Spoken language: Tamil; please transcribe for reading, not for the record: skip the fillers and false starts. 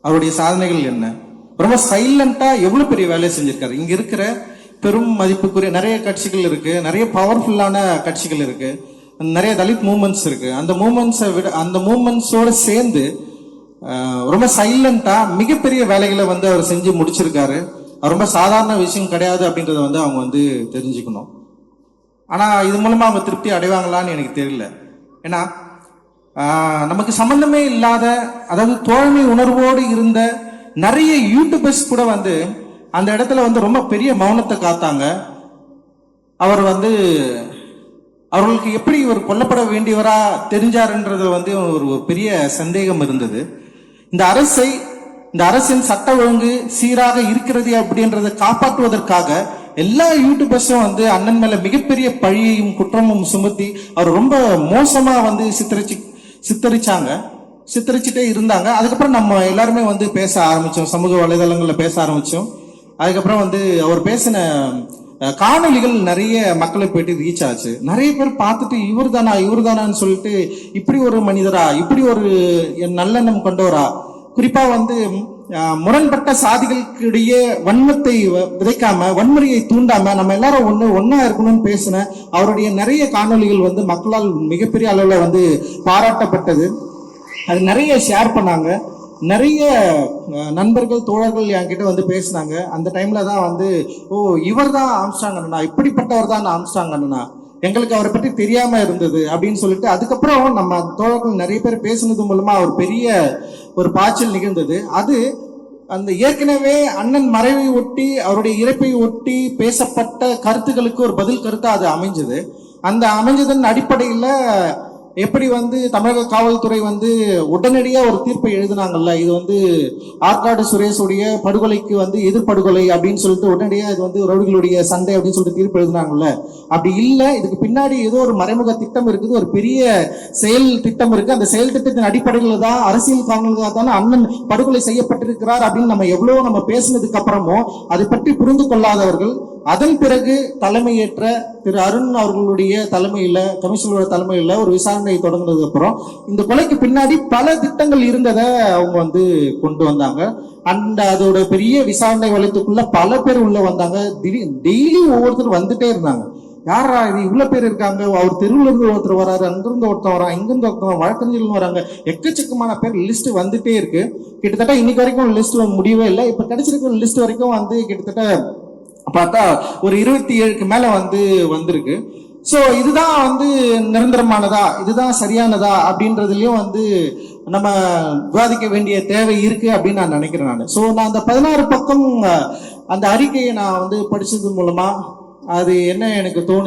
அவருடைய சாதனைகள் என்ன, ரொம்ப சைலண்டா எவ்வளவு பெரிய வேலையை செஞ்சிருக்காரு. இங்க இருக்கிற பெரும் மதிப்புக்குரிய நிறைய கட்சிகள் இருக்கு, நிறைய பவர்ஃபுல்லான கட்சிகள் இருக்கு, நிறைய தலித் மூமெண்ட்ஸ் இருக்கு. அந்த மூமெண்ட்ஸை விட அந்த மூமெண்ட்ஸோட சேர்ந்து ரொம்ப சைலண்டா மிகப்பெரிய வேலைகளை வந்து அவர் செஞ்சு முடிச்சிருக்காரு. ரொம்ப சாதாரண விஷயம் கிடையாது அப்படின்றத வந்து அவங்க வந்து தெரிஞ்சுக்கணும். ஆனா இது மூலமா அவங்க திருப்தி அடைவாங்களான்னு எனக்கு தெரியல. ஏன்னா நமக்கு சம்பந்தமே இல்லாத, அதாவது தோழமை உணர்வோடு இருந்த நிறைய யூடியூபர்ஸ் கூட வந்து அந்த இடத்துல வந்து ரொம்ப பெரிய மௌனத்தை காத்தாங்க. அவர் வந்து அவர்களுக்கு எப்படி இவர் கொல்லப்பட வேண்டியவரா தெரிஞ்சாருன்றது வந்து ஒரு பெரிய சந்தேகம் இருந்தது. இந்த அரசின் சட்ட ஒழுங்கு சீராக இருக்கிறது அப்படின்றத காப்பாற்றுவதற்காக எல்லா யூடியூபர்ஸும் வந்து அண்ணன் மேல மிகப்பெரிய பழியையும் குற்றமும் சுமத்தி அவர் ரொம்ப மோசமா வந்து சித்தரிச்சுட்டே இருந்தாங்க. அதுக்கப்புறம் நம்ம எல்லாருமே வந்து பேச ஆரம்பிச்சோம், சமூக வலைதளங்கள்ல பேச ஆரம்பிச்சோம். அதுக்கப்புறம் வந்து அவர் பேசின காணொலிகள் நிறைய மக்களை போயிட்டு ரீச் ஆச்சு. நிறைய பேர் பார்த்துட்டு இவர் தானான்னு சொல்லிட்டு, இப்படி ஒரு மனிதரா, இப்படி ஒரு நல்லெண்ணம் கொண்டவரா, குறிப்பா வந்து முரண்பட்ட சாதிகளுக்கிடையே வன்மத்தை விதைக்காம, வன்முறையை தூண்டாம நம்ம எல்லாரும் ஒன்னா இருக்கணும்னு பேசின அவருடைய நிறைய காணொலிகள் வந்து மக்களால் மிகப்பெரிய அளவுல வந்து பாராட்டப்பட்டது. அது நிறைய ஷேர் பண்ணாங்க. நிறைய நண்பர்கள் தோழர்கள் என்கிட்ட வந்து பேசினாங்க. அந்த டைம்ல தான் வந்து, ஓ இவர் தான் ஆம்ஸ்ட்ராங் அண்ணா, இப்படிப்பட்டவர் தான் ஆம்ஸ்ட்ராங் அண்ணா, எங்களுக்கு அவரை பற்றி தெரியாம இருந்தது அப்படின்னு சொல்லிட்டு அதுக்கப்புறம் நம்ம தோழர்கள் நிறைய பேர் பேசுனது மூலமா ஒரு பெரிய ஒரு பாய்ச்சல் நிகழ்ந்தது. அது அந்த ஏற்கனவே அண்ணன் மறைவை ஒட்டி அவருடைய இறப்பை ஒட்டி பேசப்பட்ட கருத்துக்களுக்கு ஒரு பதில் கருத்தா அது அமைஞ்சது. அந்த அமைஞ்சதன் அடிப்படையில் எப்படி வந்து தமிழக காவல்துறை வந்து உடனடியா ஒரு தீர்ப்பை எழுதினாங்கல்ல, இது வந்து ஆற்காடு சுரேஷுடைய படுகொலைக்கு வந்து எதிர்படுகொலை அப்படின்னு சொல்லிட்டு உடனடியா இது வந்து ரவுடிகளுடைய சண்டை அப்படின்னு சொல்லிட்டு தீர்ப்பு எழுதினாங்கல்ல. அப்படி இல்லை, இதுக்கு பின்னாடி ஏதோ ஒரு மறைமுக திட்டம் இருக்குது, ஒரு பெரிய செயல் திட்டம் இருக்கு. அந்த செயல் திட்டத்தின் அடிப்படையில் தான், அரசியல் காரணங்களுக்காக தானே அண்ணன் படுகொலை செய்யப்பட்டிருக்கிறார் அப்படின்னு நம்ம பேசினதுக்கு அப்புறமும் அதை பற்றி புரிந்து கொள்ளாதவர்கள் அதன் பிறகு தலைமையேற்ற திரு அருண் அவர்களுடைய தலைமையில, கமிஷனரோட தலைமையில ஒரு விசாரணை தொடங்கினதுக்கு அப்புறம் இந்த கொலைக்கு பின்னாடி பல திட்டங்கள் இருந்ததை அவங்க வந்து கொண்டு வந்தாங்க. அந்த அதோட பெரிய விசாரணை வளையத்துக்குள்ள பல பேர் உள்ள வந்தாங்க. டெய்லி ஒவ்வொருத்தரும் வந்துட்டே இருந்தாங்க. யாரா இது, இவ்வளவு பேர் இருக்காங்க, அவர் தெருவுல இருந்து ஒருத்தர் வராரு, அங்கிருந்து ஒருத்தர் வரான், இங்கிருந்து ஒருத்தர், வழக்கறிஞர்கள் வராங்க, எக்கச்சக்கமான பேர் லிஸ்ட் வந்துட்டே இருக்கு. கிட்டத்தட்ட இன்னைக்கு வரைக்கும் லிஸ்ட் முடியவே இல்லை. இப்ப கிடைச்சிருக்கிற லிஸ்ட் வரைக்கும் வந்து கிட்டத்தட்ட பார்த்தா ஒரு 27க்கு மேல வந்து வந்திருக்கு. ஸோ இதுதான் வந்து நிரந்தரமானதா, இதுதான் சரியானதா அப்படின்றதுலயும் வந்து நம்ம விவாதிக்க வேண்டிய தேவை இருக்கு அப்படின்னு நான் நினைக்கிறேன். ஸோ நான் அந்த 16 பக்கம் அந்த அறிக்கையை நான் வந்து படிச்சது மூலமா அது என்ன எனக்கு தோணுது